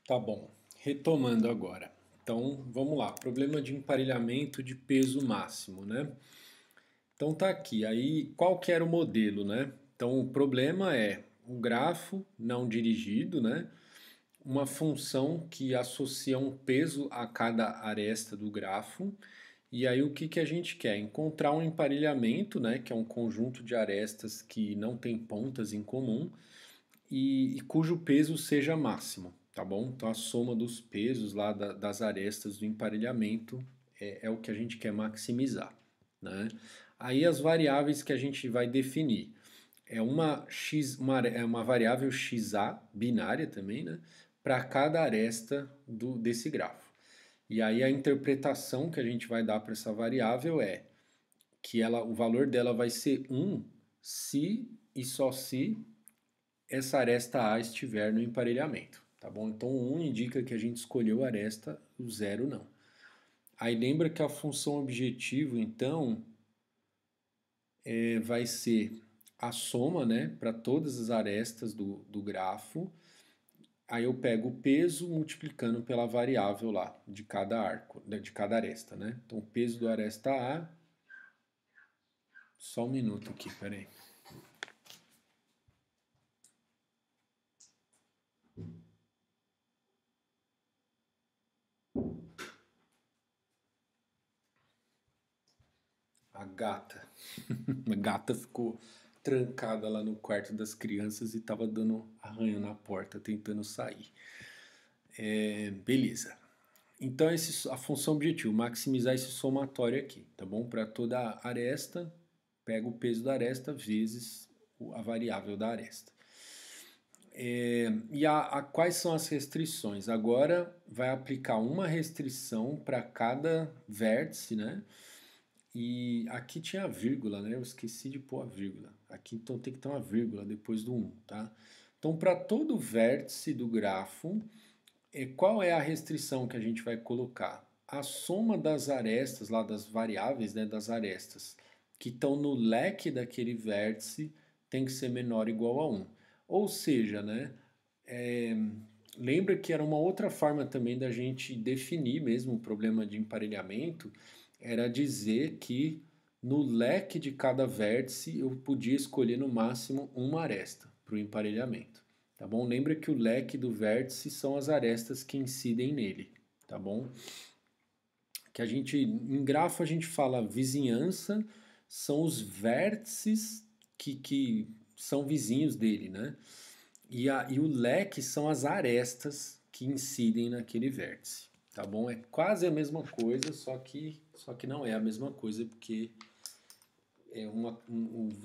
Tá bom, retomando agora. Então, vamos lá. Problema de emparelhamento de peso máximo, né? Então tá aqui. Aí, qual que era o modelo, né? Então, o problema é um grafo não dirigido, né? Uma função que associa um peso a cada aresta do grafo. E aí, o que que a gente quer? Encontrar um emparelhamento, né? Que é um conjunto de arestas que não tem pontas em comum e cujo peso seja máximo, tá bom? Então a soma dos pesos lá das arestas do emparelhamento é o que a gente quer maximizar, né? Aí as variáveis que a gente vai definir é uma variável xa binária também, né? Para cada aresta desse grafo. E aí a interpretação que a gente vai dar para essa variável é que o valor dela vai ser 1 se e só se essa aresta A estiver no emparelhamento, tá bom? Então o 1 indica que a gente escolheu a aresta, o 0 não. Aí lembra que a função objetivo, então, vai ser a soma, né, para todas as arestas do grafo. Aí eu pego o peso multiplicando pela variável lá de cada arco, de cada aresta, né? Então o peso do aresta A, só um minuto aqui, peraí. A gata. A gata ficou trancada lá no quarto das crianças e estava dando arranho na porta, tentando sair. Beleza. Então, a função objetivo, maximizar esse somatório aqui, tá bom? Para toda aresta, pega o peso da aresta vezes a variável da aresta. Quais são as restrições? Agora vai aplicar uma restrição para cada vértice, né? E aqui tinha a vírgula, né? Eu esqueci de pôr a vírgula. Aqui então tem que ter uma vírgula depois do 1, tá? Então, para todo vértice do grafo, qual é a restrição que a gente vai colocar? A soma das arestas, lá das variáveis, né, das arestas, que estão no leque daquele vértice, tem que ser menor ou igual a 1. Ou seja, né, lembra que era uma outra forma também da gente definir mesmo o problema de emparelhamento, era dizer que no leque de cada vértice eu podia escolher no máximo uma aresta para o emparelhamento, tá bom? Lembra que o leque do vértice são as arestas que incidem nele, tá bom? Que a gente, em grafo a gente fala vizinhança, são os vértices que são vizinhos dele, né? E o leque são as arestas que incidem naquele vértice, tá bom? É quase a mesma coisa, só que não é a mesma coisa, porque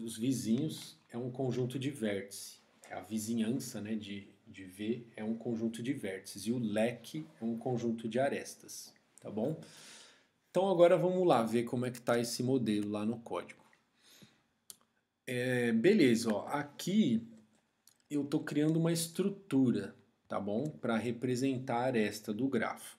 os vizinhos é um conjunto de vértices. A vizinhança, né, de V é um conjunto de vértices e o leque é um conjunto de arestas, tá bom? Então agora vamos lá ver como é que está esse modelo lá no código. Beleza, ó, aqui eu estou criando uma estrutura, tá bom? Para representar a aresta do grafo.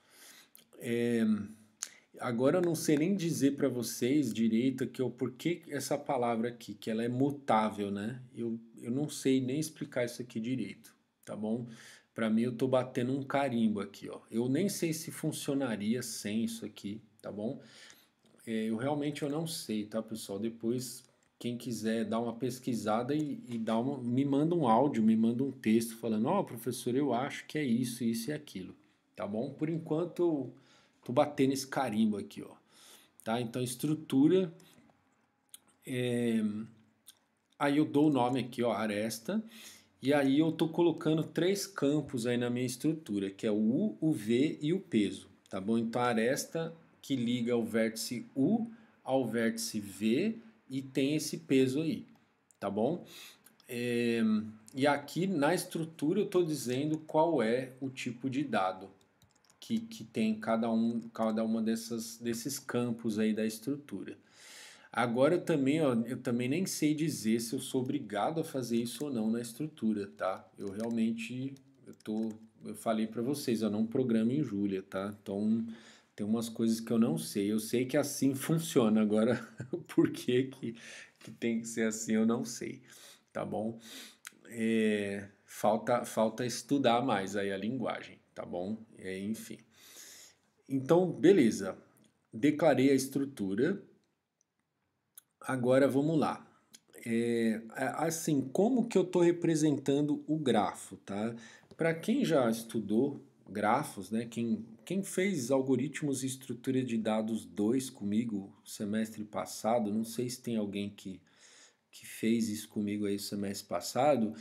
Agora eu não sei nem dizer para vocês direito por que essa palavra aqui, que ela é mutável, né? Eu não sei nem explicar isso aqui direito, tá bom? Para mim eu estou batendo um carimbo aqui, ó. Eu nem sei se funcionaria sem isso aqui, tá bom? Eu não sei, tá, pessoal? Depois, quem quiser dar uma pesquisada e me manda um áudio, me manda um texto falando, ó, professor, eu acho que é isso, isso e aquilo, tá bom? Por enquanto, eu tô batendo esse carimbo aqui, ó. Tá? Então, estrutura, aí eu dou o nome aqui, ó, aresta, e aí eu tô colocando 3 campos aí na minha estrutura, que é o U, o V e o peso, tá bom? Então, a aresta que liga o vértice U ao vértice V e tem esse peso aí, tá bom? E aqui na estrutura eu estou dizendo qual é o tipo de dado que tem cada uma desses campos aí da estrutura. Agora eu também nem sei dizer se eu sou obrigado a fazer isso ou não na estrutura, tá? Eu realmente eu falei para vocês, eu não programo em Julia, tá? Então tem umas coisas que eu não sei. Eu sei que assim funciona, agora por que tem que ser assim eu não sei, tá bom? falta estudar mais aí a linguagem, tá bom? Enfim. Então, beleza. Declarei a estrutura. Agora vamos lá. Assim, como que eu estou representando o grafo, tá? Para quem já estudou grafos, né? Quem fez algoritmos e estrutura de dados 2 comigo semestre passado, não sei se tem alguém que fez isso comigo aí semestre passado,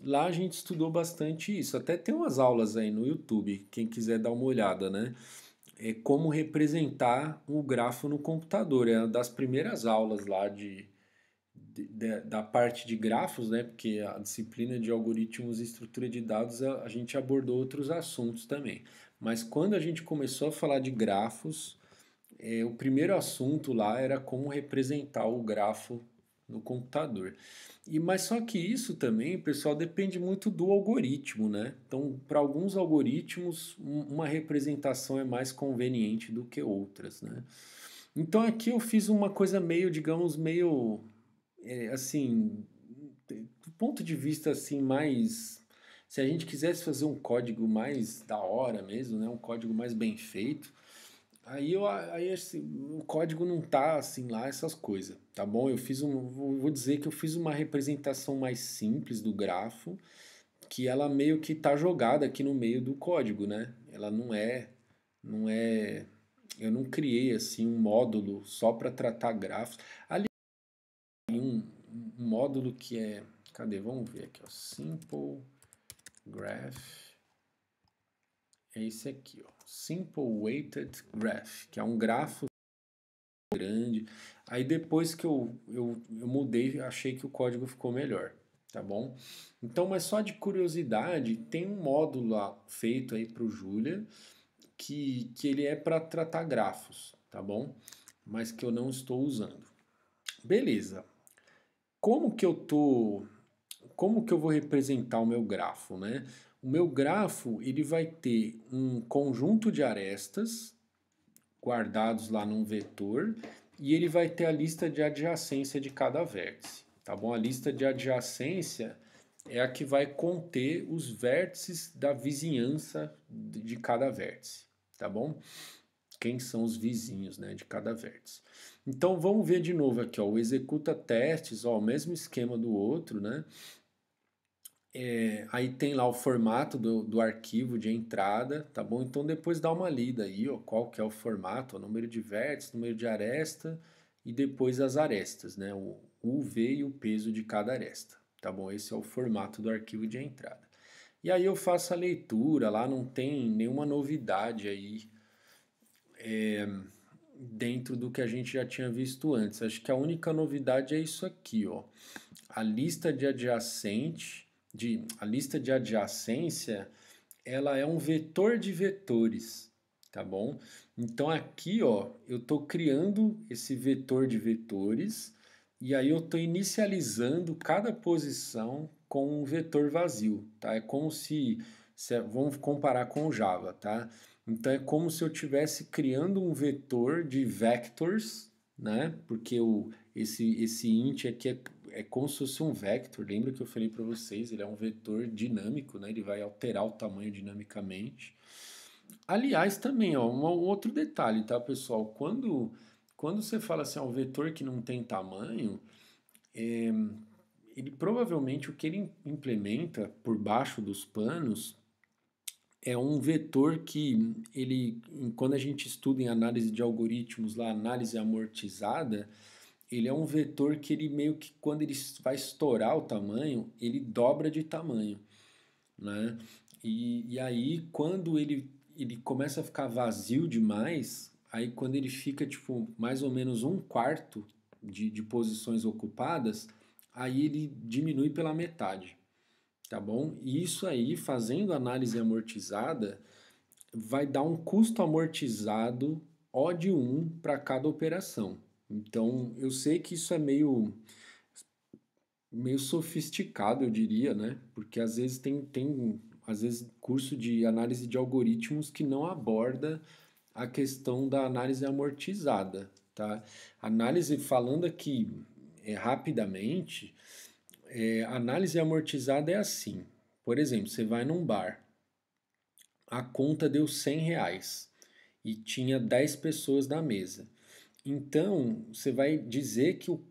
lá a gente estudou bastante isso. Até tem umas aulas aí no YouTube, quem quiser dar uma olhada, né? É como representar o grafo no computador. É uma das primeiras aulas lá da parte de grafos, né? Porque a disciplina de algoritmos e estrutura de dados a gente abordou outros assuntos também. Mas quando a gente começou a falar de grafos, o primeiro assunto lá era como representar o grafo no computador. Mas só que isso também, pessoal, depende muito do algoritmo, né? Então, para alguns algoritmos, uma representação é mais conveniente do que outras, né? Então aqui eu fiz uma coisa meio, digamos, meio assim, do ponto de vista assim mais, se a gente quisesse fazer um código mais da hora mesmo, né, um código mais bem feito, aí assim, o código não tá assim lá essas coisas, tá bom? Vou dizer que eu fiz uma representação mais simples do grafo, que ela meio que tá jogada aqui no meio do código, né? Ela não é, eu não criei assim um módulo só para tratar grafos. Ali um módulo que é, cadê? Vamos ver aqui, ó, Simple Graph. É esse aqui, ó, Simple Weighted Graph, que é um grafo grande. Aí depois que eu mudei, achei que o código ficou melhor, tá bom? Então, mas só de curiosidade, tem um módulo lá feito aí para o Julia que ele é para tratar grafos, tá bom? Mas que eu não estou usando. Beleza. Como que eu tô, como que eu vou representar o meu grafo, né? O meu grafo, ele vai ter um conjunto de arestas guardados lá num vetor e ele vai ter a lista de adjacência de cada vértice, tá bom? A lista de adjacência é a que vai conter os vértices da vizinhança de cada vértice, tá bom? Quem são os vizinhos, né, de cada vértice. Então vamos ver de novo aqui, ó, o executa testes, ó, o mesmo esquema do outro, né? Aí tem lá o formato do arquivo de entrada, tá bom? Então depois dá uma lida aí, ó, qual que é o formato, o número de vértices, número de aresta e depois as arestas, né? O UV e o peso de cada aresta, tá bom? Esse é o formato do arquivo de entrada. E aí eu faço a leitura, lá não tem nenhuma novidade aí dentro do que a gente já tinha visto antes. Acho que a única novidade é isso aqui, ó. A lista de a lista de adjacência, ela é um vetor de vetores, tá bom? Então aqui, ó, eu estou criando esse vetor de vetores e aí eu estou inicializando cada posição com um vetor vazio, tá? É como vamos comparar com o Java, tá? Então é como se eu estivesse criando um vetor de vectors, né? Porque esse int aqui é como se fosse um vector. Lembra que eu falei para vocês? Ele é um vetor dinâmico, né? Ele vai alterar o tamanho dinamicamente. Aliás, também, ó, um outro detalhe, tá, pessoal? Quando você fala assim, um vetor que não tem tamanho, ele provavelmente o que ele implementa por baixo dos panos é um vetor que quando a gente estuda em análise de algoritmos, lá, análise amortizada, ele é um vetor que ele meio que quando ele vai estourar o tamanho, ele dobra de tamanho, né? E aí quando ele começa a ficar vazio demais, aí quando ele fica tipo mais ou menos um quarto de posições ocupadas, aí ele diminui pela metade, tá bom? E isso aí, fazendo análise amortizada, vai dar um custo amortizado O de 1 para cada operação. Então, eu sei que isso é meio sofisticado, eu diria, né? Porque às vezes tem às vezes curso de análise de algoritmos que não aborda a questão da análise amortizada, tá? Análise falando aqui rapidamente, análise amortizada é assim. por exemplo, você vai num bar, a conta deu R$ 100 e tinha 10 pessoas na mesa. Então, você vai dizer que o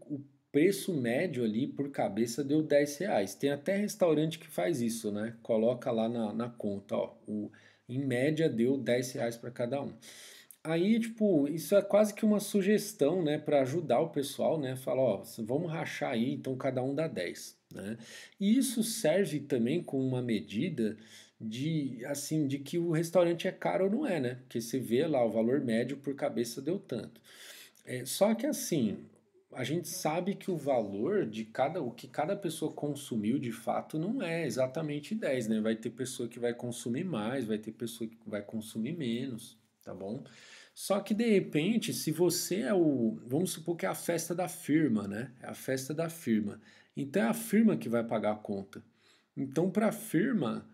preço médio ali por cabeça deu R$ 10. Tem até restaurante que faz isso, né? Coloca lá na conta, ó, em média deu R$ 10 para cada um. Aí, tipo, isso é quase que uma sugestão, né, para ajudar o pessoal, né? Fala, ó, vamos rachar aí, então cada um dá 10, né? E isso serve também como uma medida de, assim, de que o restaurante é caro ou não é, né? Porque você vê lá o valor médio por cabeça deu tanto. Só que assim, a gente sabe que o valor de o que cada pessoa consumiu de fato não é exatamente 10, né? Vai ter pessoa que vai consumir mais, vai ter pessoa que vai consumir menos, tá bom? Só que de repente, se você é vamos supor que é a festa da firma, né? É a festa da firma. Então é a firma que vai pagar a conta. Então para a firma,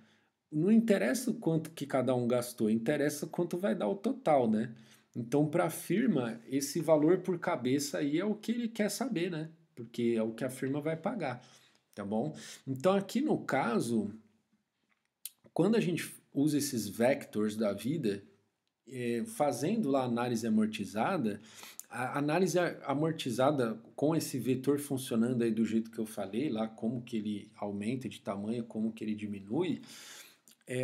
não interessa o quanto que cada um gastou, interessa quanto vai dar o total, né? Então, para a firma, esse valor por cabeça aí é o que ele quer saber, né? Porque é o que a firma vai pagar, tá bom? Então, aqui no caso, quando a gente usa esses vectors da vida, fazendo lá a análise amortizada, a análise amortizada com esse vetor funcionando aí do jeito que eu falei, lá como que ele aumenta de tamanho, como que ele diminui,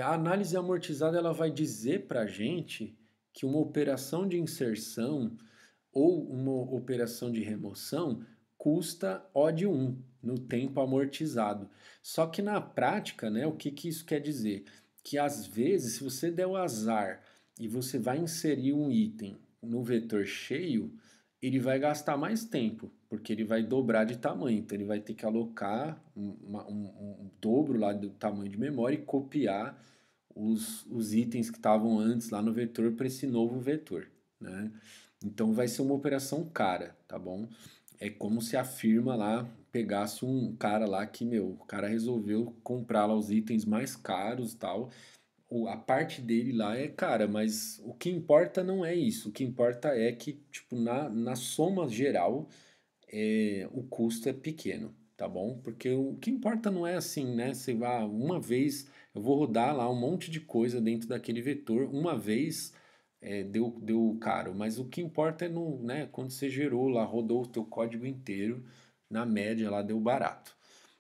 a análise amortizada ela vai dizer para a gente que uma operação de inserção ou uma operação de remoção custa O de 1 no tempo amortizado. Só que na prática, né, o que, que isso quer dizer? Que às vezes, se você der o azar e você vai inserir um item no vetor cheio, ele vai gastar mais tempo, porque ele vai dobrar de tamanho. Então, ele vai ter que alocar um dobro lá do tamanho de memória e copiar os itens que estavam antes lá no vetor para esse novo vetor, né? Então vai ser uma operação cara, tá bom? É como se a firma lá pegasse um cara lá que, meu, o cara resolveu comprar lá os itens mais caros e tal. A parte dele lá é cara, mas o que importa não é isso. O que importa é que, tipo, na soma geral, o custo é pequeno, tá bom? Porque o que importa não é assim, né? Você vai uma vez, eu vou rodar lá um monte de coisa dentro daquele vetor, uma vez deu caro, mas o que importa é no, né, quando você gerou lá, rodou o teu código inteiro, na média lá deu barato,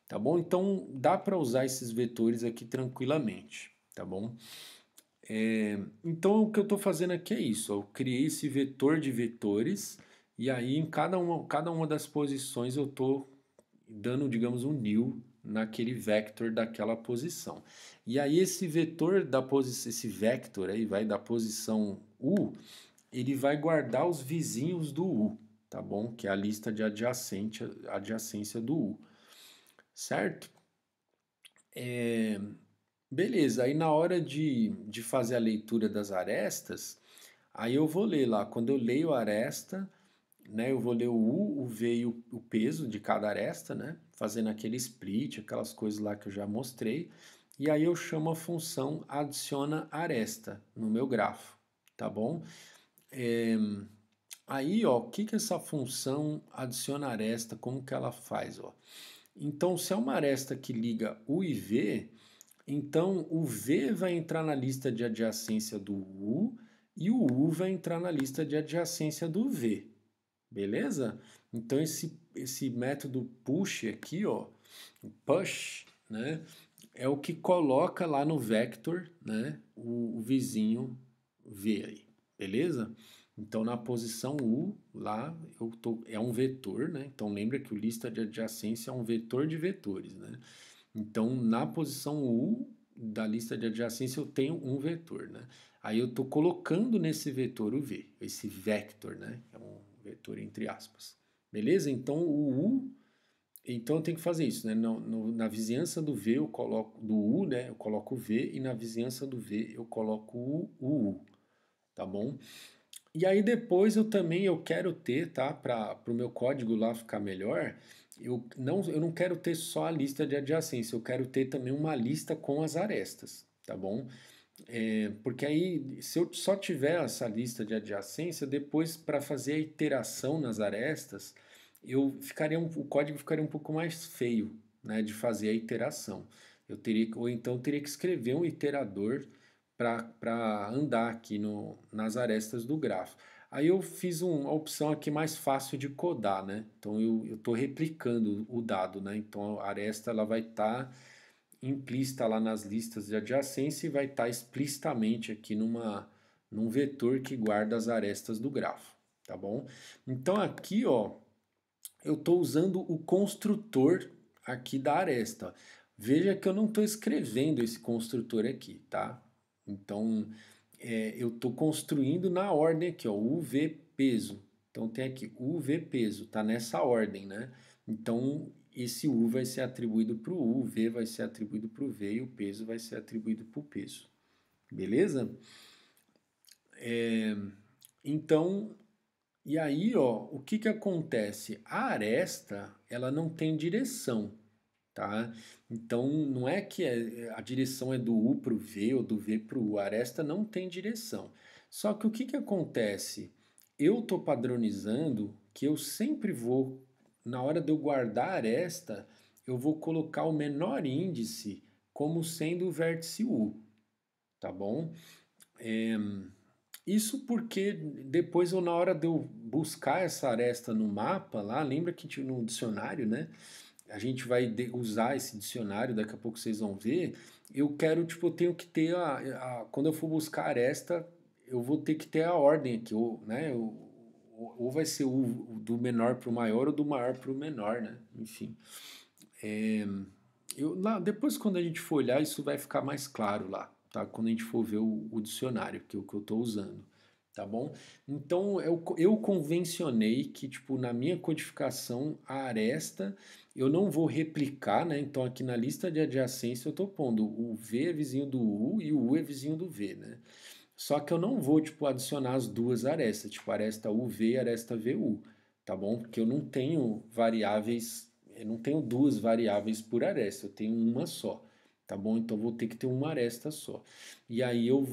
tá bom? Então dá para usar esses vetores aqui tranquilamente, tá bom? Então o que eu estou fazendo aqui é isso, eu criei esse vetor de vetores e aí em cada uma das posições eu estou dando, digamos, um new naquele vector daquela posição. E aí esse vetor da posição, esse vector aí vai da posição U, ele vai guardar os vizinhos do U, tá bom? Que é a lista de adjacência do U, certo? Beleza, aí na hora de fazer a leitura das arestas, aí eu vou ler lá, quando eu leio a aresta, né, eu vou ler o U, o V e o peso de cada aresta, né, fazendo aquele split, aquelas coisas lá que eu já mostrei, e aí eu chamo a função adiciona aresta no meu grafo, tá bom? Aí, ó, o que que essa função adiciona aresta, como que ela faz, ó? Então, se é uma aresta que liga U e V, então o V vai entrar na lista de adjacência do U e o U vai entrar na lista de adjacência do V, beleza? Então esse método push aqui, ó, o push, né, é o que coloca lá no vector, né, o vizinho V aí, beleza? Então na posição U lá é um vetor, né? Então lembra que o lista de adjacência é um vetor de vetores, né? Então, na posição U da lista de adjacência, eu tenho um vetor, né? Aí eu estou colocando nesse vetor o V, esse vector, né? É um vetor entre aspas. Beleza? Então, então eu tenho que fazer isso, né? Na vizinhança do V eu coloco, do U, né? Eu coloco o V e na vizinhança do V eu coloco o U, tá bom? E aí depois eu quero ter, tá? Para o meu código lá ficar melhor, eu não quero ter só a lista de adjacência, eu quero ter também uma lista com as arestas, tá bom? Porque aí, se eu só tiver essa lista de adjacência, depois para fazer a iteração nas arestas, o código ficaria um pouco mais feio, né, de fazer a iteração. Ou então eu teria que escrever um iterador para andar aqui nas arestas do grafo. Aí eu fiz uma opção aqui mais fácil de codar, né? Então eu estou replicando o dado, né? Então a aresta ela vai estar implícita lá nas listas de adjacência e vai estar explicitamente aqui num vetor que guarda as arestas do grafo, tá bom? Então aqui, ó, eu estou usando o construtor aqui da aresta. Veja que eu não estou escrevendo esse construtor aqui, tá? Então, eu estou construindo na ordem aqui, ó, UV peso. Então tem aqui UV peso, tá nessa ordem, né? Então esse U vai ser atribuído para o U, o V vai ser atribuído para o V e o peso vai ser atribuído para o peso. Beleza? Então, e aí, ó, o que que acontece? A aresta, ela não tem direção, tá? Então, não é que a direção é do U para o V ou do V para o U. A aresta não tem direção. Só que o que que acontece? Eu estou padronizando que eu sempre vou, na hora de eu guardar a aresta, eu vou colocar o menor índice como sendo o vértice U, tá bom? Isso porque depois, na hora de eu buscar essa aresta no mapa lá, lembra que no dicionário, né? A gente vai usar esse dicionário, daqui a pouco vocês vão ver. Eu quero, tipo, eu tenho que ter quando eu for buscar a aresta, eu vou ter que ter a ordem aqui, ou, né? Ou vai ser o do menor para o maior ou do maior para o menor, né? Enfim. Depois, quando a gente for olhar, isso vai ficar mais claro lá, tá? Quando a gente for ver o dicionário, que é o que eu estou usando, tá bom? Então, eu convencionei que, tipo, na minha codificação, a aresta, eu não vou replicar, né? Então, aqui na lista de adjacência, eu estou pondo o V é vizinho do U e o U é vizinho do V, né? Só que eu não vou, tipo, adicionar as duas arestas, tipo, aresta UV e aresta VU, tá bom? Porque eu não tenho variáveis, eu não tenho duas variáveis por aresta, eu tenho uma só, tá bom? Então eu vou ter que ter uma aresta só. E aí eu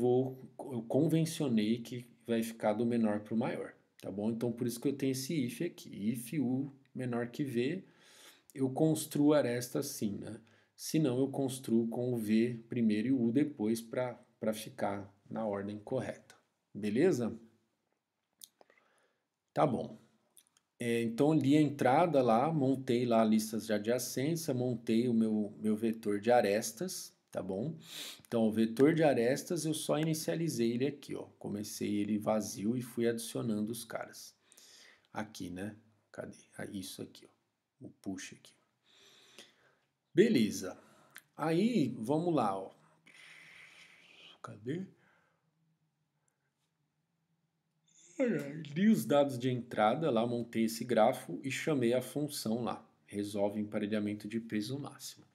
convencionei que vai ficar do menor para o maior, tá bom? Então por isso que eu tenho esse if aqui, if U menor que V, eu construo a aresta assim, né? Se não, eu construo com o V primeiro e o U depois para ficar na ordem correta. Beleza? Tá bom. Então, li a entrada lá, montei lá listas de adjacência, montei o meu vetor de arestas, tá bom? Então, o vetor de arestas eu só inicializei ele aqui, ó. Comecei ele vazio e fui adicionando os caras. Aqui, né? Cadê? Isso aqui, ó. O push aqui. Beleza. Aí, vamos lá, ó. Cadê? Li os dados de entrada lá, montei esse grafo e chamei a função lá. Resolve emparelhamento de peso máximo.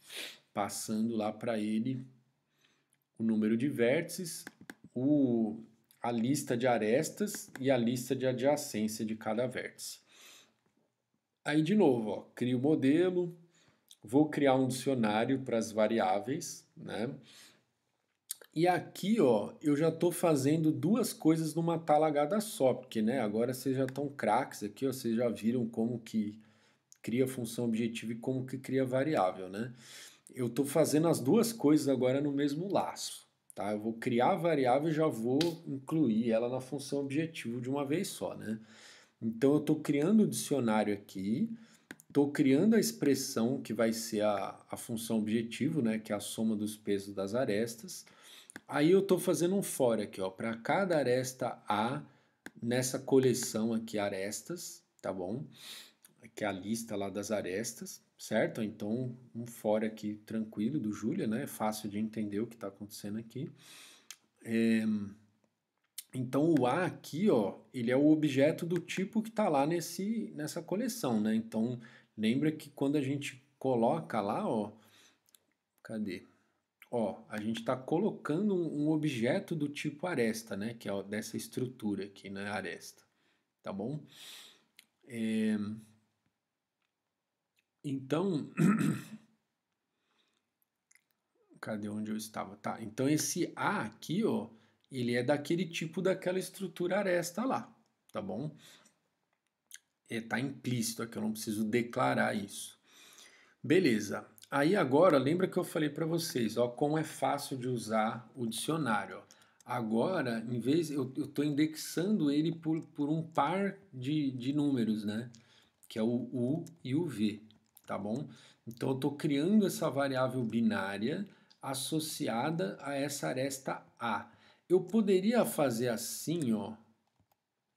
Passando lá para ele o número de vértices, a lista de arestas e a lista de adjacência de cada vértice. Aí, de novo, ó, crio o modelo, vou criar um dicionário para as variáveis, né? E aqui, ó, eu já estou fazendo duas coisas numa talagada só, porque, né, agora vocês já estão craques aqui, ó, vocês já viram como que cria função objetiva e como que cria variável, né? Eu estou fazendo as duas coisas agora no mesmo laço, tá? Eu vou criar a variável e já vou incluir ela na função objetivo de uma vez só, né? Então eu estou criando o dicionário aqui, estou criando a expressão que vai ser a função objetivo, né? Que é a soma dos pesos das arestas. Aí eu estou fazendo um for aqui, ó, para cada aresta A nessa coleção aqui arestas, tá bom? Que é a lista lá das arestas, certo? Então, um for aqui tranquilo do Julia, né? É fácil de entender o que está acontecendo aqui. Então, o A aqui, ó, ele é o objeto do tipo que está lá nessa coleção, né? Então, lembra que quando a gente coloca lá, ó, cadê? Ó, a gente está colocando um objeto do tipo aresta, né? Que é dessa estrutura aqui, né? Aresta, tá bom? Então, cadê onde eu estava? Tá, então esse A aqui, ó, ele é daquele tipo daquela estrutura aresta lá, tá bom? Tá implícito aqui, eu não preciso declarar isso. Beleza. Aí agora, lembra que eu falei para vocês, ó, como é fácil de usar o dicionário. Ó. Agora, em vez, eu estou indexando ele por um par de números, né? Que é o U e o V, tá bom? Então eu estou criando essa variável binária associada a essa aresta A. Eu poderia fazer assim, ó.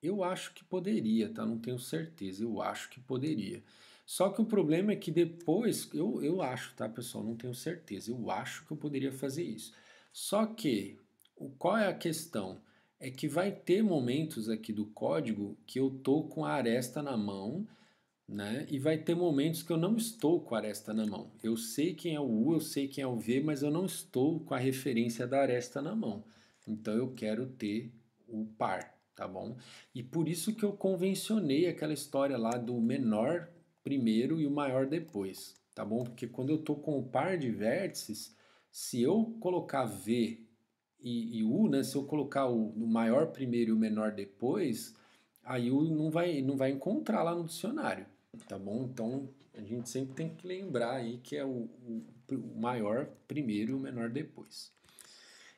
Eu acho que poderia, tá? Não tenho certeza, eu acho que poderia. Só que o problema é que depois, eu acho, tá, pessoal? Não tenho certeza, eu acho que eu poderia fazer isso. Só que, qual é a questão? É que vai ter momentos aqui do código que eu tô com a aresta na mão, né? E vai ter momentos que eu não estou com a aresta na mão. Eu sei quem é o U, eu sei quem é o V, mas eu não estou com a referência da aresta na mão. Então eu quero ter o par, tá bom? E por isso que eu convencionei aquela história lá do menor primeiro e o maior depois, tá bom? Porque quando eu estou com o par de vértices, se eu colocar V e U, né? Se eu colocar o maior primeiro e o menor depois, aí o não vai encontrar lá no dicionário, tá bom? Então a gente sempre tem que lembrar aí que é o maior primeiro e o menor depois.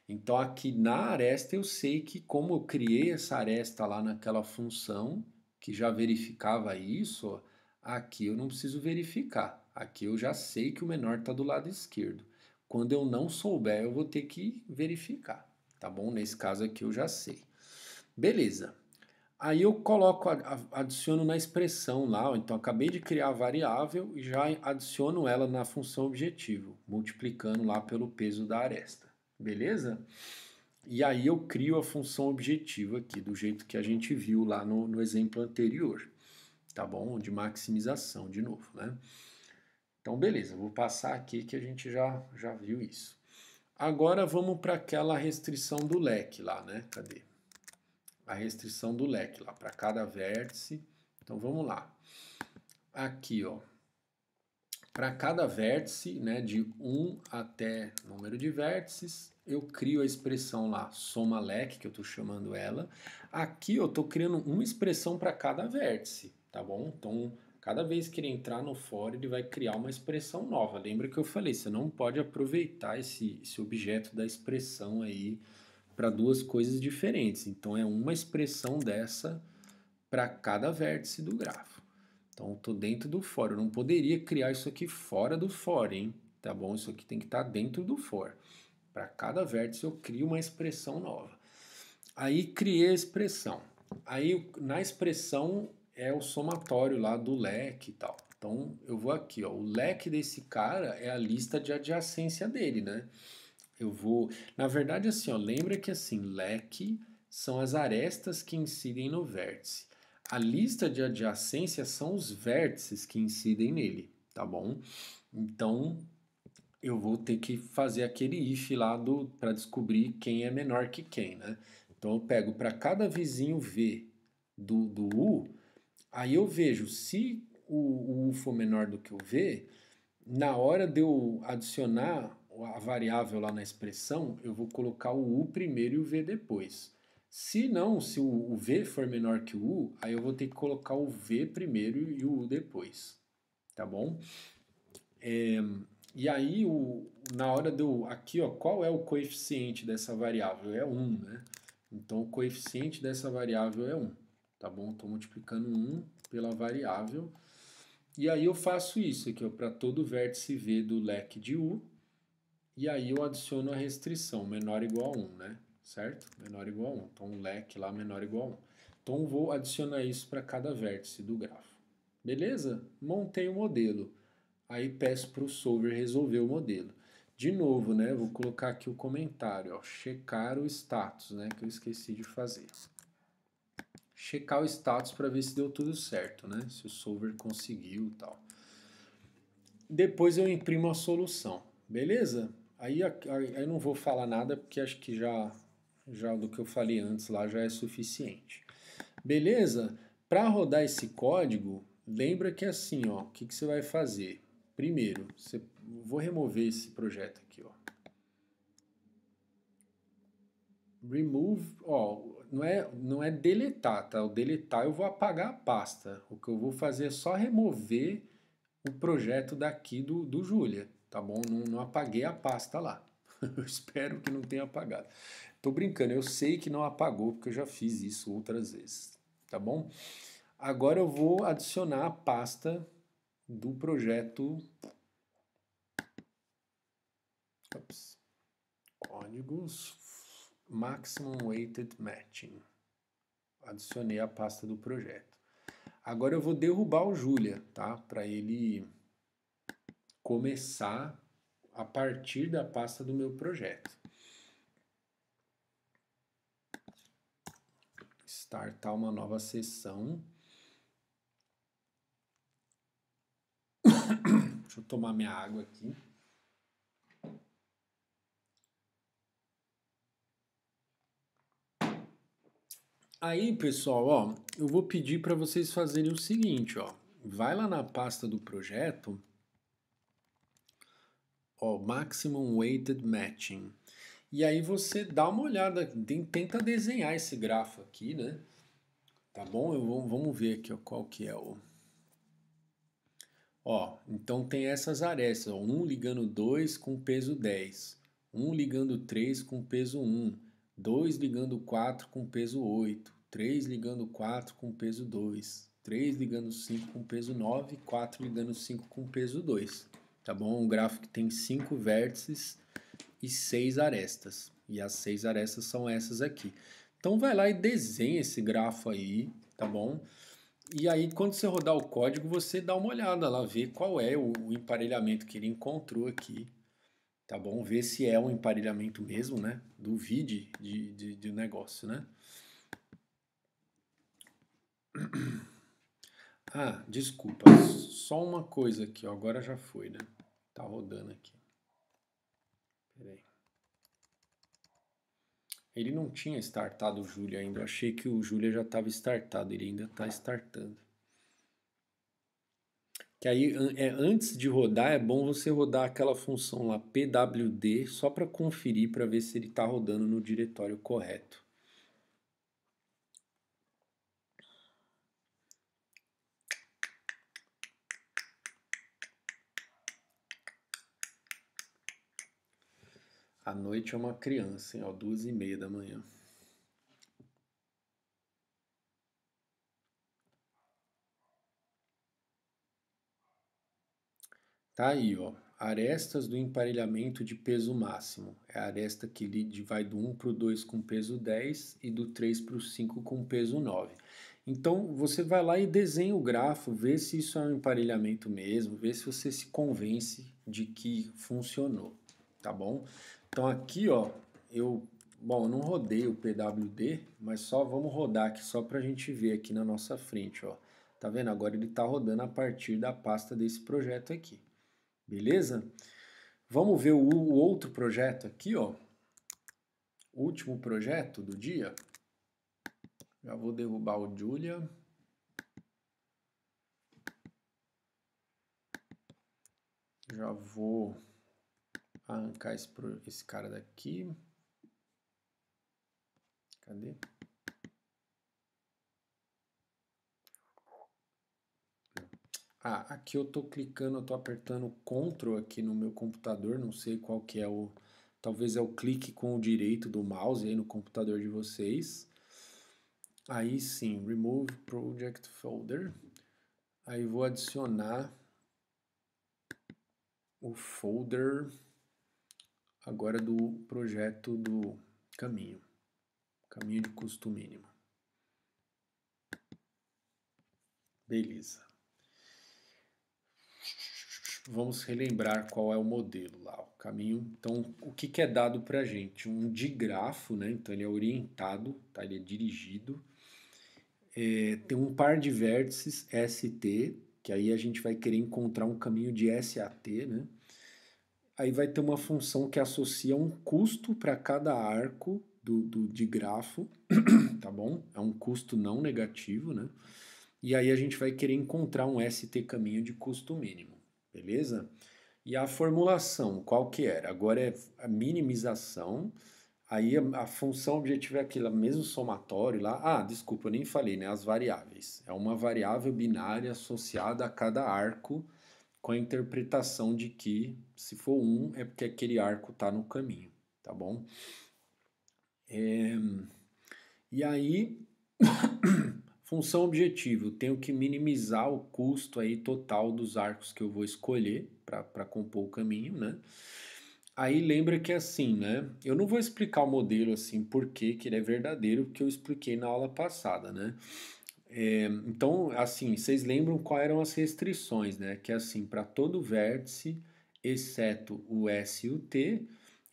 Então aqui na aresta eu sei que como eu criei essa aresta lá naquela função que já verificava isso, aqui eu não preciso verificar. Aqui eu já sei que o menor está do lado esquerdo. Quando eu não souber, eu vou ter que verificar, tá bom? Nesse caso aqui eu já sei. Beleza. Aí eu coloco, adiciono na expressão lá, então acabei de criar a variável e já adiciono ela na função objetivo, multiplicando lá pelo peso da aresta. Beleza? E aí eu crio a função objetivo aqui, do jeito que a gente viu lá no exemplo anterior, tá bom? De maximização, de novo, né? Então, beleza, vou passar aqui que a gente já viu isso. Agora vamos para aquela restrição do leque lá, né? Cadê? A restrição do leque lá, para cada vértice. Então, vamos lá. Aqui, ó. Para cada vértice, né, de 1 até número de vértices, eu crio a expressão lá, soma leque, que eu estou chamando ela. Aqui eu estou criando uma expressão para cada vértice, tá bom? Então, cada vez que ele entrar no for, ele vai criar uma expressão nova. Lembra que eu falei, você não pode aproveitar esse objeto da expressão aí para duas coisas diferentes. Então, é uma expressão dessa para cada vértice do grafo. Então, estou dentro do for. Eu não poderia criar isso aqui fora do for, hein? Tá bom? Isso aqui tem que estar dentro do for. Para cada vértice eu crio uma expressão nova. Aí criei a expressão. Aí na expressão é o somatório lá do leque e tal. Então eu vou aqui, ó. O leque desse cara é a lista de adjacência dele, né? Eu vou. Na verdade, assim, ó, lembra que assim, leque são as arestas que incidem no vértice. A lista de adjacência são os vértices que incidem nele, tá bom? Então, eu vou ter que fazer aquele if lá para descobrir quem é menor que quem, né? Então, eu pego para cada vizinho V do U, aí eu vejo se o U for menor do que o V, na hora de eu adicionar a variável lá na expressão, eu vou colocar o U primeiro e o V depois. Se não, se o V for menor que o U, aí eu vou ter que colocar o V primeiro e o U depois. Tá bom? E aí, na hora de eu... Aqui, ó, qual é o coeficiente dessa variável? É 1, né? Então, o coeficiente dessa variável é 1. Tá bom? Estou multiplicando 1 pela variável. E aí eu faço isso aqui, para todo vértice V do leque de U, e aí eu adiciono a restrição, menor ou igual a 1, né? Certo? Menor ou igual a 1. Então, o leque lá, menor ou igual a 1. Então, eu vou adicionar isso para cada vértice do grafo. Beleza? Montei o modelo. Aí peço para o solver resolver o modelo. De novo, né? Vou colocar aqui o comentário, ó, checar o status, né? Que eu esqueci de fazer. Checar o status para ver se deu tudo certo, né? Se o solver conseguiu e tal. Depois eu imprimo a solução, beleza? Aí eu não vou falar nada porque acho que já do que eu falei antes lá já é suficiente. Beleza? Para rodar esse código, lembra que é assim, ó, o que você vai fazer? Primeiro, vou remover esse projeto aqui, ó. Remove, ó, não é deletar, tá? O deletar eu vou apagar a pasta. O que eu vou fazer é só remover o projeto daqui do Julia, tá tá bom? Não apaguei a pasta lá. Eu espero que não tenha apagado. Tô brincando, eu sei que não apagou, porque eu já fiz isso outras vezes, tá bom? Agora eu vou adicionar a pasta do projeto. Ops, códigos Maximum Weighted Matching. Adicionei a pasta do projeto. Agora eu vou derrubar o Julia, tá? Para ele começar a partir da pasta do meu projeto. Startar uma nova sessão. Deixa eu tomar minha água aqui. Aí, pessoal, ó, eu vou pedir para vocês fazerem o seguinte, ó. Vai lá na pasta do projeto, ó, Maximum Weighted Matching. E aí você dá uma olhada, tenta desenhar esse grafo aqui, né? Tá bom? Vamos ver aqui ó, qual que é o... Ó, então tem essas arestas, ó, 1 ligando 2 com peso 10, 1 ligando 3 com peso 1, 2 ligando 4 com peso 8, 3 ligando 4 com peso 2, 3 ligando 5 com peso 9, 4 ligando 5 com peso 2. Tá bom? Um gráfico que tem 5 vértices e 6 arestas. E as 6 arestas são essas aqui. Então vai lá e desenha esse grafo aí, tá bom? E aí quando você rodar o código, você dá uma olhada lá, vê qual é o emparelhamento que ele encontrou aqui, tá bom? Vê se é um emparelhamento mesmo, né? Do vídeo de negócio, né? Ah, desculpa, só uma coisa aqui, ó, agora já foi, né? Tá rodando aqui. Peraí. Ele não tinha startado o Julia ainda. Eu achei que o Julia já estava startado. Ele ainda está startando. Que aí, antes de rodar, é bom você rodar aquela função lá, pwd, só para conferir, para ver se ele está rodando no diretório correto. A noite é uma criança, hein? Ó, 2h30 da manhã. Tá aí, ó. Arestas do emparelhamento de peso máximo. É a aresta que vai do 1 para o 2 com peso 10 e do 3 para o 5 com peso 9. Então, você vai lá e desenha o grafo, vê se isso é um emparelhamento mesmo, vê se você se convence de que funcionou, tá bom? Então aqui, ó, eu não rodei o PWD, mas só vamos rodar aqui só para a gente ver aqui na nossa frente, ó. Tá vendo? Agora ele está rodando a partir da pasta desse projeto aqui. Beleza? Vamos ver o outro projeto aqui, ó. O último projeto do dia. Já vou derrubar o Julia. Já vou arrancar esse cara daqui. Cadê? Ah, aqui eu tô clicando, eu tô apertando Ctrl aqui no meu computador, não sei qual que é o... Talvez é o clique com o direito do mouse aí no computador de vocês. Aí sim, Remove Project Folder. Aí vou adicionar o folder agora do projeto do caminho de custo mínimo. Beleza. Vamos relembrar qual é o modelo lá, o caminho. Então, o que é dado para a gente? Um digrafo, né? Então ele é orientado, tá? Ele é dirigido. Tem um par de vértices ST, que aí a gente vai querer encontrar um caminho de SAT, né? Aí vai ter uma função que associa um custo para cada arco do digrafo, tá bom? É um custo não negativo, né? E aí a gente vai querer encontrar um ST caminho de custo mínimo, beleza? E a formulação, qual que era? Agora é a minimização, aí a função objetiva é aquilo, mesmo somatório lá. Ah, desculpa, eu nem falei, né? As variáveis. É uma variável binária associada a cada arco com a interpretação de que se for 1 é porque aquele arco está no caminho, tá bom? E aí, função objetivo, tenho que minimizar o custo aí total dos arcos que eu vou escolher para compor o caminho, né? Aí lembra que assim, né? Eu não vou explicar o modelo assim, por que ele é verdadeiro, porque eu expliquei na aula passada, né? Então, assim, vocês lembram quais eram as restrições, né? Que assim, para todo vértice, exceto o S e o T,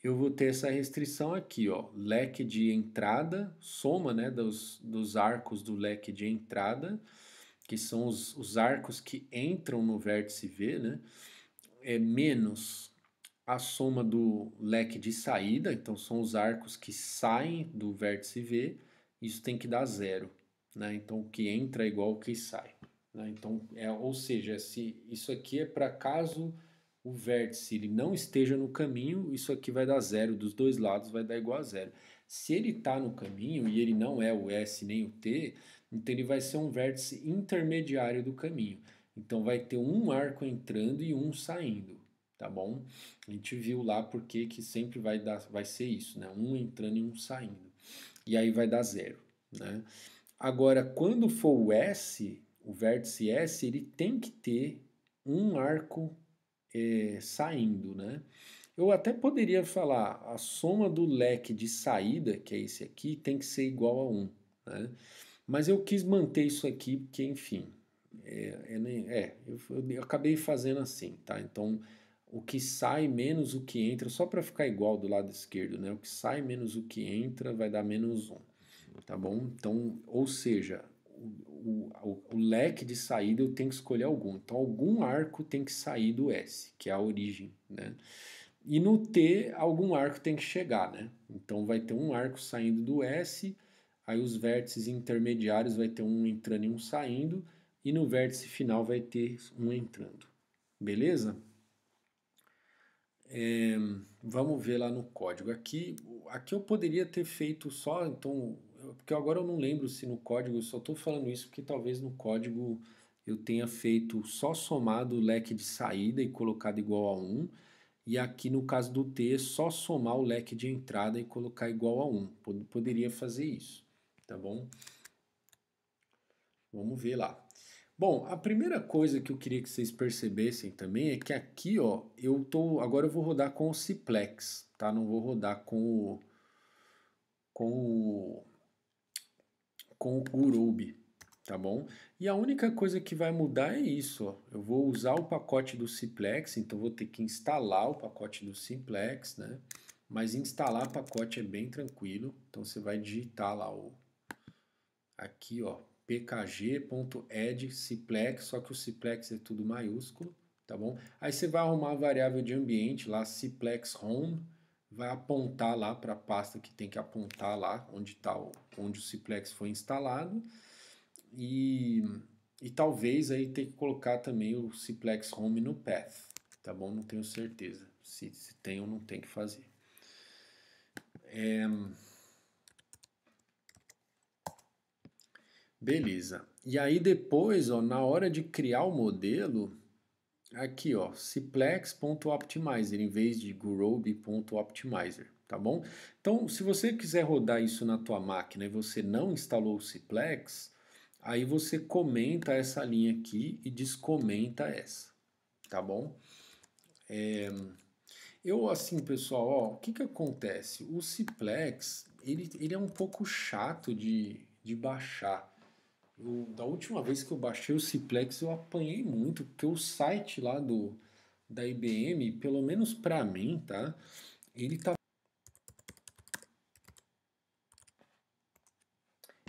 eu vou ter essa restrição aqui, ó, leque de entrada, soma, né, dos arcos do leque de entrada, que são os arcos que entram no vértice V, né? Menos a soma do leque de saída, então são os arcos que saem do vértice V, isso tem que dar 0, né? Então o que entra é igual ao que sai, né? Então, ou seja, se isso aqui é para caso o vértice ele não esteja no caminho, isso aqui vai dar 0 dos dois lados, vai dar igual a 0. Se ele está no caminho e ele não é o S nem o T, então ele vai ser um vértice intermediário do caminho. Então vai ter um arco entrando e um saindo, tá bom? A gente viu lá porque que sempre vai ser isso, né? Um entrando e um saindo. E aí vai dar 0, né? Agora, quando for o S, o vértice S, ele tem que ter um arco saindo, né? Eu até poderia falar, a soma do leque de saída, que é esse aqui, tem que ser igual a 1, né? Mas eu quis manter isso aqui porque, enfim, eu acabei fazendo assim, tá? Então, o que sai menos o que entra, só para ficar igual do lado esquerdo, né? O que sai menos o que entra vai dar menos 1, tá bom? Então, ou seja, o leque de saída eu tenho que escolher algum. Então, algum arco tem que sair do S, que é a origem, né? E no T, algum arco tem que chegar, né? Então, vai ter um arco saindo do S, aí os vértices intermediários vai ter um entrando e um saindo, e no vértice final vai ter um entrando. Beleza? Vamos ver lá no código. Aqui eu poderia ter feito só, então, porque agora eu não lembro se no código, eu só estou falando isso porque talvez no código eu tenha feito só somado o leque de saída e colocado igual a 1, e aqui no caso do T, só somar o leque de entrada e colocar igual a 1. Poderia fazer isso, tá bom? Vamos ver lá. Bom, a primeira coisa que eu queria que vocês percebessem também é que aqui, ó, agora eu vou rodar com o Ciplex, tá? Não vou rodar com o, com o Gurobi, tá bom? E a única coisa que vai mudar é isso, ó. Eu vou usar o pacote do Ciplex, então vou ter que instalar o pacote do Ciplex, né? Mas instalar pacote é bem tranquilo, então você vai digitar lá aqui, ó, pkg.add ciplex, só que o ciplex é tudo maiúsculo, tá bom? Aí você vai arrumar a variável de ambiente lá, ciplex home, vai apontar lá para a pasta que tem que apontar lá, onde o ciplex foi instalado, e, e talvez aí ter que colocar também o ciplex home no path, tá bom? Não tenho certeza se tem ou não tem que fazer. Beleza. E aí depois, ó, na hora de criar o modelo, aqui, ó, ciplex.optimizer em vez de gurobi.optimizer, tá bom? Então, se você quiser rodar isso na tua máquina e você não instalou o Ciplex, aí você comenta essa linha aqui e descomenta essa, tá bom? Eu, assim, pessoal, ó, o que que acontece? O Ciplex, ele é um pouco chato de baixar. Da última vez que eu baixei o Ciplex, eu apanhei muito, porque o site lá da IBM, pelo menos para mim, tá? Ele tá.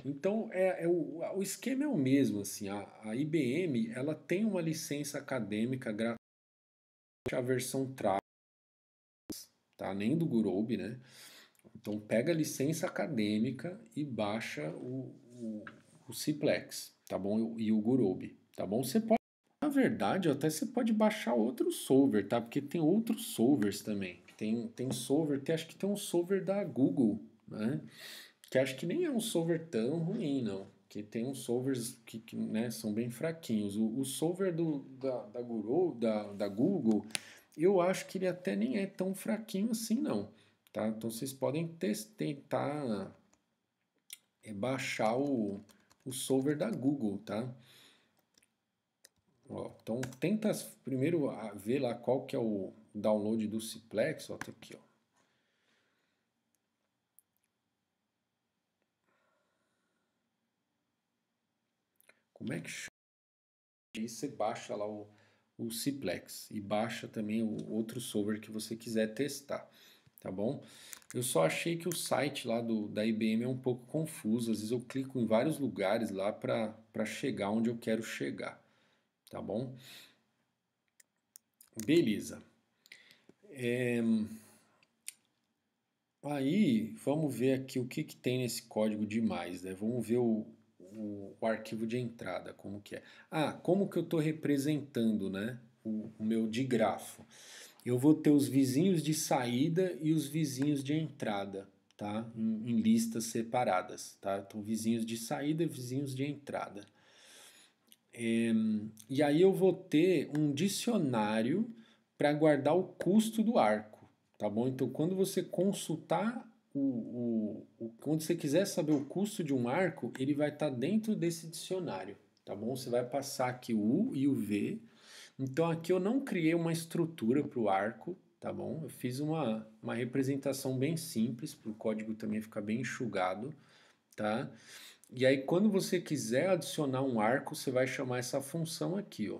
Então, o esquema é o mesmo, assim, a IBM, ela tem uma licença acadêmica gratuita, a versão Tra, tá? Nem do Gurobi, né? Então, pega a licença acadêmica e baixa o Ciplex, tá bom? E o Gurobi, tá bom? Você pode. Na verdade, até você pode baixar outro solver, tá? Porque tem outros solvers também. Tem solver, acho que tem um solver da Google, né? Que acho que nem é um solver tão ruim, não. Porque tem uns solvers que né, são bem fraquinhos. O solver da Google, eu acho que ele até nem é tão fraquinho assim, não. Tá? Então vocês podem tentar baixar o solver da Google, tá? Ó, então tenta primeiro ver lá qual que é o download do Ciplex, ó, tá aqui, ó. Como é que chama? Aí você baixa lá o Ciplex e baixa também o outro solver que você quiser testar, tá bom? Eu só achei que o site lá da IBM é um pouco confuso, às vezes eu clico em vários lugares lá para chegar onde eu quero chegar, tá bom? Beleza. Aí, vamos ver aqui o que tem nesse código de mais, né? Vamos ver o arquivo de entrada, como que é. Ah, como que eu estou representando, né? O meu digrafo. Eu vou ter os vizinhos de saída e os vizinhos de entrada, tá? Em listas separadas, tá? Então, vizinhos de saída e vizinhos de entrada. E aí eu vou ter um dicionário para guardar o custo do arco, tá bom? Então, quando você consultar quando você quiser saber o custo de um arco, ele vai estar dentro desse dicionário, tá bom? Você vai passar aqui o U e o V. Então, aqui eu não criei uma estrutura para o arco, tá bom? Eu fiz uma representação bem simples, para o código também ficar bem enxugado, tá? E aí, quando você quiser adicionar um arco, você vai chamar essa função aqui, ó.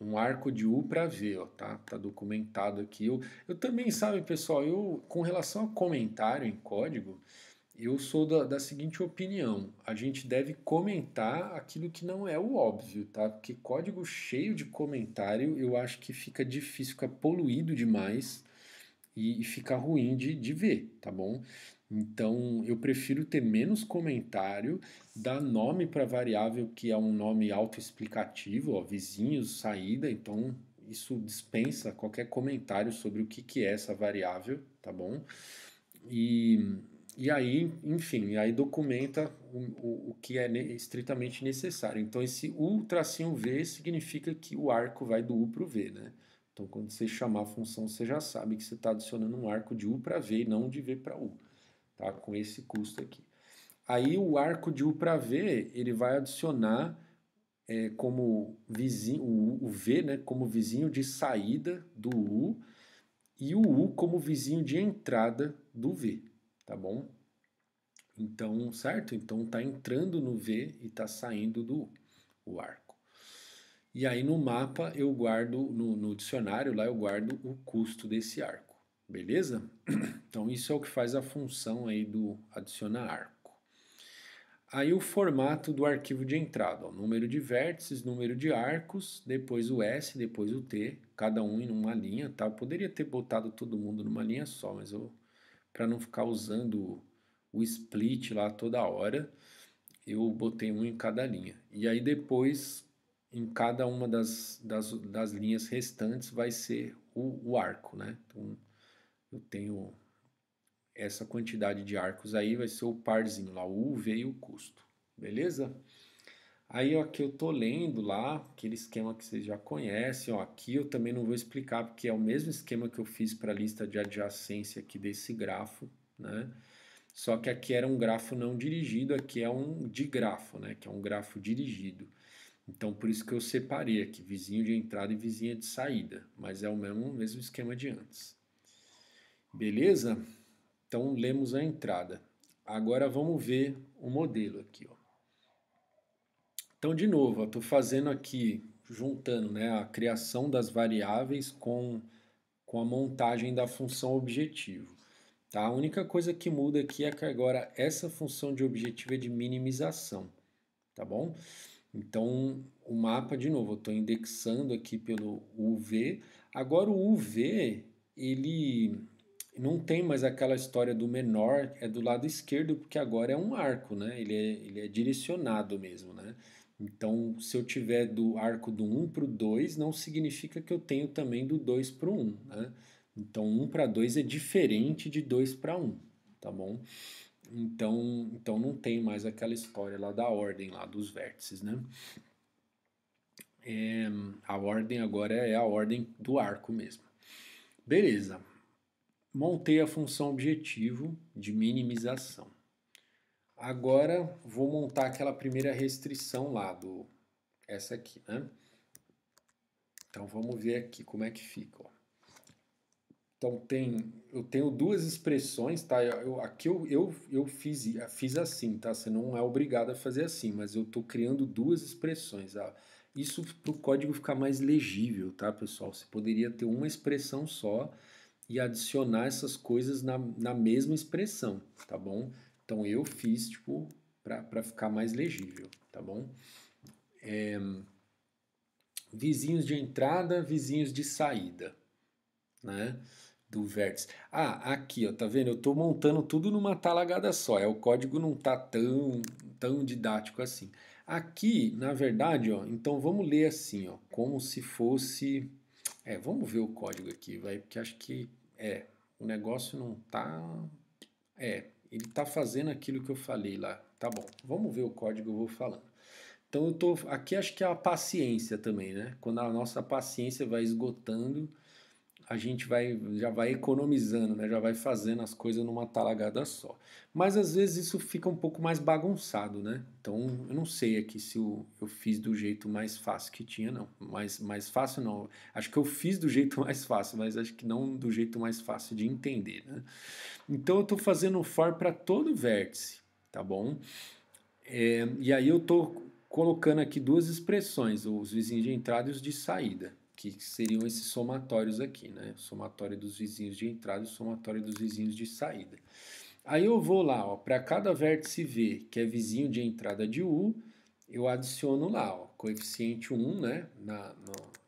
Um arco de U para V, ó, tá? Tá documentado aqui. Eu também, sabe, pessoal, com relação a comentário em código, eu sou da seguinte opinião: a gente deve comentar aquilo que não é o óbvio, tá? Porque código cheio de comentário eu acho que fica difícil, fica poluído demais e fica ruim de ver, tá bom? Então eu prefiro ter menos comentário, dar nome para variável que é um nome autoexplicativo, ó, vizinhos, saída, então isso dispensa qualquer comentário sobre o que é essa variável, tá bom? E, e aí, enfim, aí documenta o que é estritamente necessário. Então esse U tracinho V significa que o arco vai do U para o V, né? Então, quando você chamar a função, você já sabe que você está adicionando um arco de U para V e não de V para U, tá? Com esse custo aqui. Aí, o arco de U para V, ele vai adicionar como vizinho, o V, né, como vizinho de saída do U e o U como vizinho de entrada do V, tá bom? Então, certo? Então, tá entrando no V e tá saindo do U, o arco. E aí no mapa eu guardo, no dicionário lá eu guardo o custo desse arco, beleza? Então isso é o que faz a função aí do adicionar arco. Aí o formato do arquivo de entrada, ó, número de vértices, número de arcos, depois o S, depois o T, cada um em uma linha, tá? Eu poderia ter botado todo mundo numa linha só, mas eu, para não ficar usando o split lá toda hora, eu botei um em cada linha. E aí depois, em cada uma das linhas restantes, vai ser o arco, né? Então, eu tenho essa quantidade de arcos aí, vai ser o parzinho lá, o U, V e o custo. Beleza? Aí, ó, aqui eu tô lendo lá, aquele esquema que vocês já conhecem, ó, aqui eu também não vou explicar, porque é o mesmo esquema que eu fiz para a lista de adjacência aqui desse grafo, né? Só que aqui era um grafo não dirigido, aqui é um digrafo, né? Que é um grafo dirigido. Então, por isso que eu separei aqui, vizinho de entrada e vizinha de saída. Mas é o mesmo esquema de antes. Beleza? Então, lemos a entrada. Agora, vamos ver o modelo aqui, ó. Então, de novo, eu estou fazendo aqui, juntando, né, a criação das variáveis com a montagem da função objetivo. Tá? A única coisa que muda aqui é que agora essa função de objetivo é de minimização, tá bom? Então, o mapa, de novo, eu estou indexando aqui pelo UV. Agora, o UV, ele não tem mais aquela história do menor, é do lado esquerdo, porque agora é um arco, né? Ele é direcionado mesmo, né? Então, se eu tiver do arco do 1 para o 2, não significa que eu tenho também do 2 para o 1, né? Então, 1 para 2 é diferente de 2 para 1, tá bom? Então não tem mais aquela história lá da ordem lá dos vértices, né? A ordem agora é a ordem do arco mesmo. Beleza. Montei a função objetivo de minimização. Agora vou montar aquela primeira restrição lá essa aqui, né? Então vamos ver aqui como é que fica. Ó. Então eu tenho duas expressões, tá? Aqui eu fiz assim, tá? Você não é obrigado a fazer assim, mas eu estou criando duas expressões. Isso para o código ficar mais legível, tá, pessoal? Você poderia ter uma expressão só e adicionar essas coisas na mesma expressão, tá bom? Então eu fiz, tipo, para ficar mais legível, tá bom? Vizinhos de entrada, vizinhos de saída, né? Do vértice. Aqui, ó, tá vendo? Eu tô montando tudo numa talagada só. O código não tá tão didático assim. Aqui, na verdade, ó, então vamos ler assim, ó, como se fosse. Vamos ver o código aqui, vai, porque acho que o negócio não tá. Ele tá fazendo aquilo que eu falei lá. Tá bom. Vamos ver o código, eu vou falando. Então eu tô aqui acho que é a paciência também, né? Quando a nossa paciência vai esgotando, a gente já vai economizando, né? Já vai fazendo as coisas numa talagada só. Mas às vezes isso fica um pouco mais bagunçado, né? Então eu não sei aqui se eu fiz do jeito mais fácil que tinha, não. Mais fácil não. Acho que eu fiz do jeito mais fácil, mas acho que não do jeito mais fácil de entender, né? Então eu estou fazendo for para todo vértice, tá bom? E aí eu estou colocando aqui duas expressões, os vizinhos de entrada e os de saída, que seriam esses somatórios aqui, né? Somatório dos vizinhos de entrada e somatório dos vizinhos de saída. Aí eu vou lá, para cada vértice V, que é vizinho de entrada de U, eu adiciono lá, ó, coeficiente 1, né,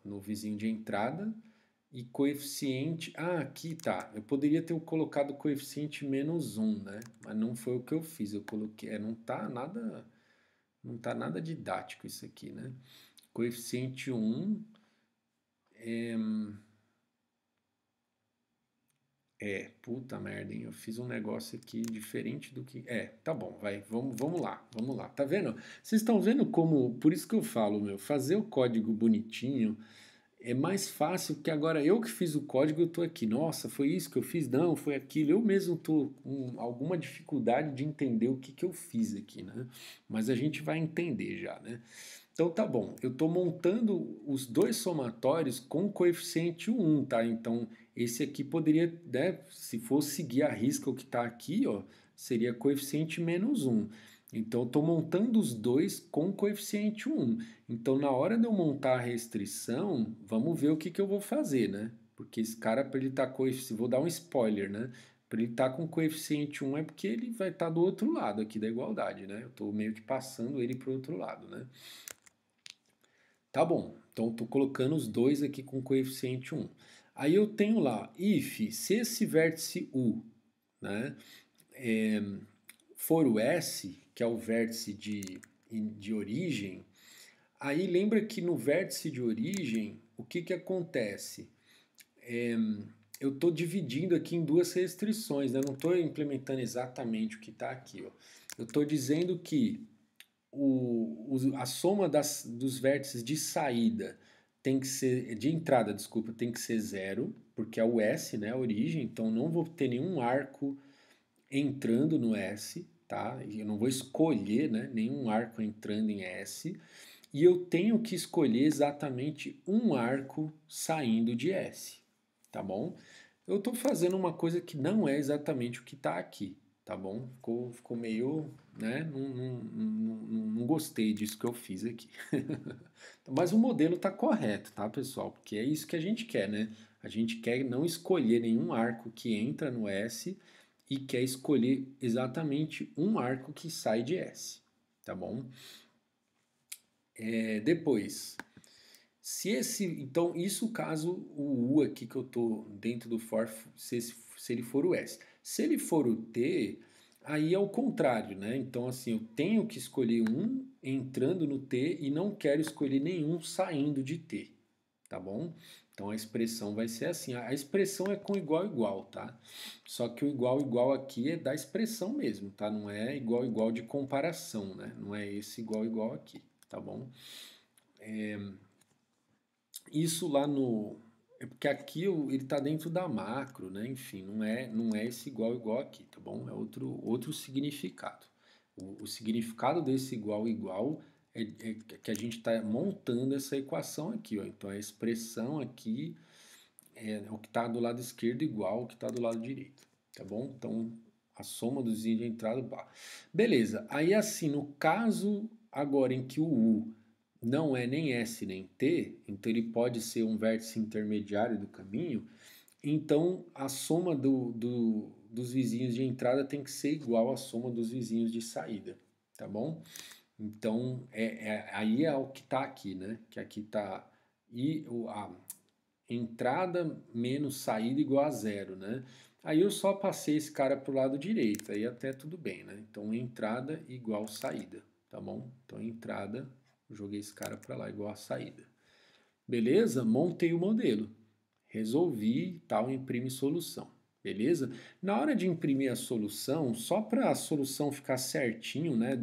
no vizinho de entrada, e coeficiente... aqui tá. Eu poderia ter colocado coeficiente menos 1, né? Mas não foi o que eu fiz. Eu coloquei... Não tá nada didático isso aqui, né? Coeficiente 1 puta merda, hein? Eu fiz um negócio aqui diferente do que... tá bom, vai, vamos lá. Tá vendo? Vocês estão vendo como... Por isso que eu falo, fazer o código bonitinho é mais fácil, porque agora eu que fiz o código, eu tô aqui. Nossa, foi isso que eu fiz? Não, foi aquilo. Eu mesmo tô com alguma dificuldade de entender o que eu fiz aqui, né? Mas a gente vai entender já, né? Então tá bom, eu estou montando os dois somatórios com coeficiente 1, tá? Então esse aqui poderia, né, se for seguir a risca o que está aqui, ó, seria coeficiente menos 1. Então eu estou montando os dois com coeficiente 1. Então na hora de eu montar a restrição, vamos ver o que eu vou fazer, né? Porque esse cara, para ele estar coeficiente, vou dar um spoiler, né? Para ele estar com coeficiente 1 é porque ele vai estar do outro lado aqui da igualdade, né? Eu estou meio que passando ele para o outro lado, né? Tá bom, então estou colocando os dois aqui com coeficiente 1. Aí eu tenho lá, if, se esse vértice U, né, for o S, que é o vértice de origem, aí lembra que no vértice de origem, o que acontece? Eu estou dividindo aqui em duas restrições, né? Não estou implementando exatamente o que está aqui. Ó. Eu estou dizendo que a soma dos vértices de saída tem que ser, de entrada, desculpa, tem que ser 0, porque é o S, né, a origem, então não vou ter nenhum arco entrando no S, tá? Eu não vou escolher, né, nenhum arco entrando em S, e eu tenho que escolher exatamente um arco saindo de S, tá bom? Eu estou fazendo uma coisa que não é exatamente o que está aqui, tá bom? Ficou meio, né? Não gostei disso que eu fiz aqui. Mas o modelo está correto, tá, pessoal? Porque é isso que a gente quer, né? A gente quer não escolher nenhum arco que entra no S e quer escolher exatamente um arco que sai de S, tá bom? Depois, então isso caso o U aqui que eu tô dentro do for, se ele for o S. Se ele for o T, aí é o contrário, né? Então assim, eu tenho que escolher um entrando no T e não quero escolher nenhum saindo de T, tá bom? Então a expressão vai ser assim. A expressão é com igual igual, tá? Só que o igual igual aqui é da expressão mesmo, tá? Não é igual igual de comparação, né? Não é esse igual igual aqui, tá bom? Isso lá no... É porque aqui ele está dentro da macro, né? Enfim, não é esse igual igual aqui, tá bom? É outro significado. O significado desse igual igual é que a gente está montando essa equação aqui, ó. Então a expressão aqui é o que está do lado esquerdo igual ao que está do lado direito, tá bom? Então a soma dos vizinhos de entrada, beleza. Aí assim, no caso agora em que o U não é nem S nem T, então ele pode ser um vértice intermediário do caminho, então a soma dos vizinhos de entrada tem que ser igual à soma dos vizinhos de saída, tá bom? Então aí é o que está aqui, né? Que aqui está a entrada menos saída igual a zero, né? Aí eu só passei esse cara para o lado direito, aí até tudo bem, né? Então entrada igual saída, tá bom? Então entrada, joguei esse cara para lá igual a saída. Beleza? Montei o modelo. Resolvi, tal, imprime solução. Beleza? Na hora de imprimir a solução, só para a solução ficar certinho, né,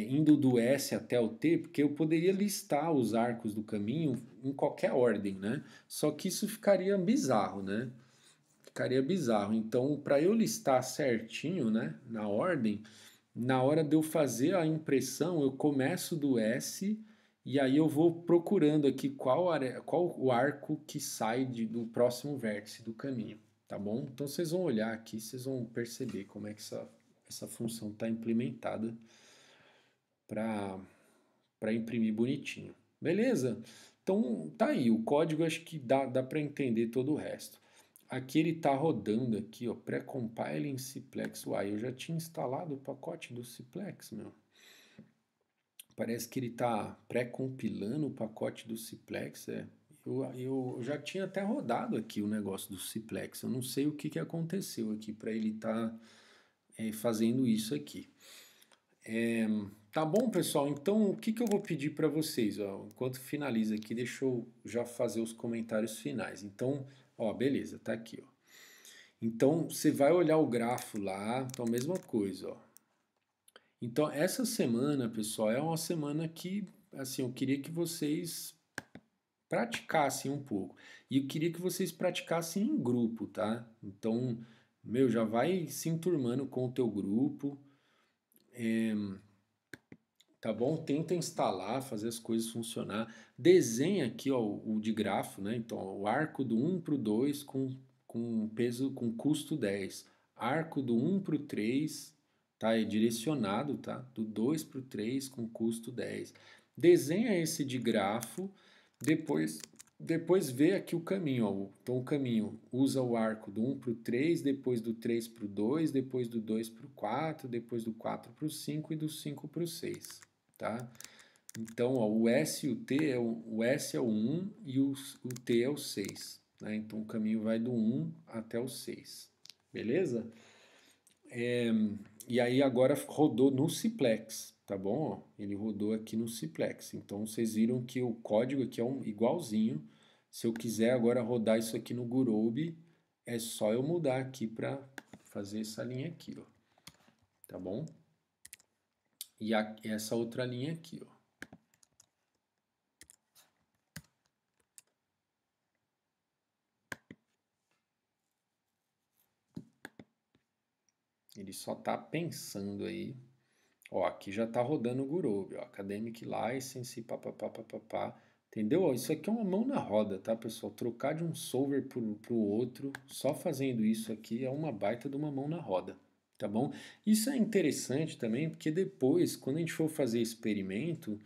indo do S até o T, porque eu poderia listar os arcos do caminho em qualquer ordem, né? Só que isso ficaria bizarro, né? Ficaria bizarro. Então, para eu listar certinho, né, na ordem, na hora de eu fazer a impressão, eu começo do S e aí eu vou procurando aqui qual o arco que sai do próximo vértice do caminho, tá bom? Então vocês vão olhar aqui, vocês vão perceber como é que essa função está implementada para imprimir bonitinho. Beleza? Então tá aí, o código acho que dá para entender todo o resto. Aqui ele está rodando aqui, ó, pré-compiling Ciplex. Uai, eu já tinha instalado o pacote do Ciplex, meu. Parece que ele está pré-compilando o pacote do Ciplex. Eu já tinha até rodado aqui o negócio do Ciplex. Eu não sei o que aconteceu aqui para ele estar fazendo isso aqui. Tá bom, pessoal? Então, o que eu vou pedir para vocês? Ó, enquanto finaliza aqui, deixa eu já fazer os comentários finais. Então, ó, beleza, tá aqui, ó. Então, você vai olhar o grafo lá, então, a mesma coisa, ó. Então, essa semana, pessoal, é uma semana que, assim, eu queria que vocês praticassem um pouco. E eu queria que vocês praticassem em grupo, tá? Então, meu, já vai se enturmando com o teu grupo. Tá bom? Tenta instalar, fazer as coisas funcionar. Desenha aqui ó, o de grafo, né? Então, ó, o arco do 1 para o 2 com peso, com custo 10. Arco do 1 para o 3, tá? É direcionado, tá? Do 2 para o 3 com custo 10. Desenha esse de grafo, depois vê aqui o caminho. Ó. Então, o caminho usa o arco do 1 para o 3, depois do 3 para o 2, depois do 2 para o 4, depois do 4 para o 5 e do 5 para o 6. Tá? Então, ó, o S e o T, o S é o 1 e o T é o 6. Né? Então, o caminho vai do 1 até o 6. Beleza? E aí agora rodou no Ciplex, tá bom? Ó, ele rodou aqui no Ciplex. Então, vocês viram que o código aqui é igualzinho. Se eu quiser agora rodar isso aqui no Gurobi, é só eu mudar aqui para fazer essa linha aqui, ó. Tá bom? E essa outra linha aqui, ó. Ele só está pensando aí. Ó, aqui já está rodando o Gurobi, ó, Academic License, papapá. Entendeu? Ó, isso aqui é uma mão na roda, tá, pessoal? Trocar de um solver para o outro, só fazendo isso aqui é uma baita de uma mão na roda, tá bom? Isso é interessante também, porque depois, quando a gente for fazer experimento,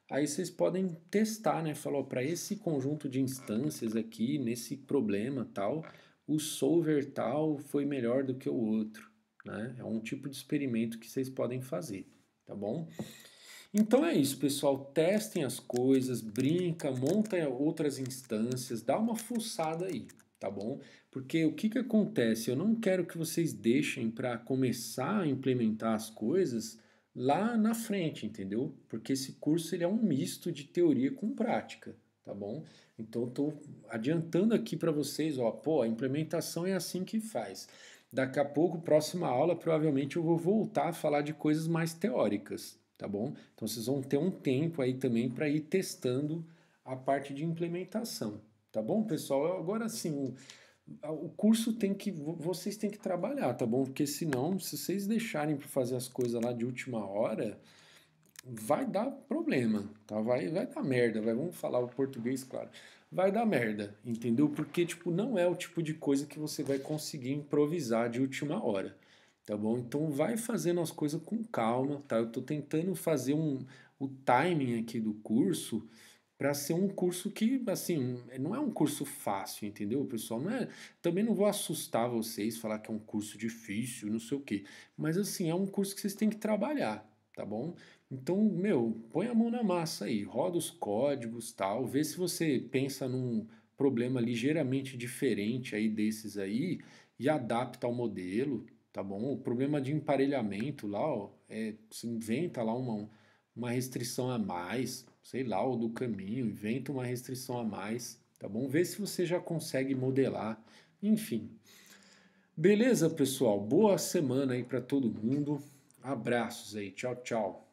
aí vocês podem testar, né? Falou, para esse conjunto de instâncias aqui, nesse problema tal, o solver tal foi melhor do que o outro. Né? É um tipo de experimento que vocês podem fazer, tá bom? Então é isso, pessoal. Testem as coisas, brinca, monta outras instâncias, dá uma fuçada aí, tá bom? Porque o que acontece? Eu não quero que vocês deixem para começar a implementar as coisas lá na frente, entendeu? Porque esse curso ele é um misto de teoria com prática, tá bom? Então, eu estou adiantando aqui para vocês, ó, pô, a implementação é assim que faz. Daqui a pouco, próxima aula, provavelmente eu vou voltar a falar de coisas mais teóricas, tá bom? Então, vocês vão ter um tempo aí também para ir testando a parte de implementação, tá bom, pessoal? Agora sim, o curso tem que, vocês têm que trabalhar, tá bom? Porque senão, se vocês deixarem para fazer as coisas lá de última hora, vai dar problema, tá? Vai dar merda, vamos falar o português, claro. Vai dar merda, entendeu? Porque, tipo, não é o tipo de coisa que você vai conseguir improvisar de última hora, tá bom? Então vai fazendo as coisas com calma, tá? Eu tô tentando fazer o timing aqui do curso para ser um curso que, assim, não é um curso fácil, entendeu, pessoal? Não é, também não vou assustar vocês, falar que é um curso difícil, não sei o quê. Mas, assim, é um curso que vocês têm que trabalhar, tá bom? Então, meu, põe a mão na massa aí, roda os códigos, tal, vê se você pensa num problema ligeiramente diferente aí desses aí e adapta ao modelo, tá bom? O problema de emparelhamento lá, ó, você inventa lá uma restrição a mais, sei lá, ou do caminho, inventa uma restrição a mais, tá bom? Vê se você já consegue modelar, enfim. Beleza, pessoal? Boa semana aí para todo mundo. Abraços aí. Tchau, tchau.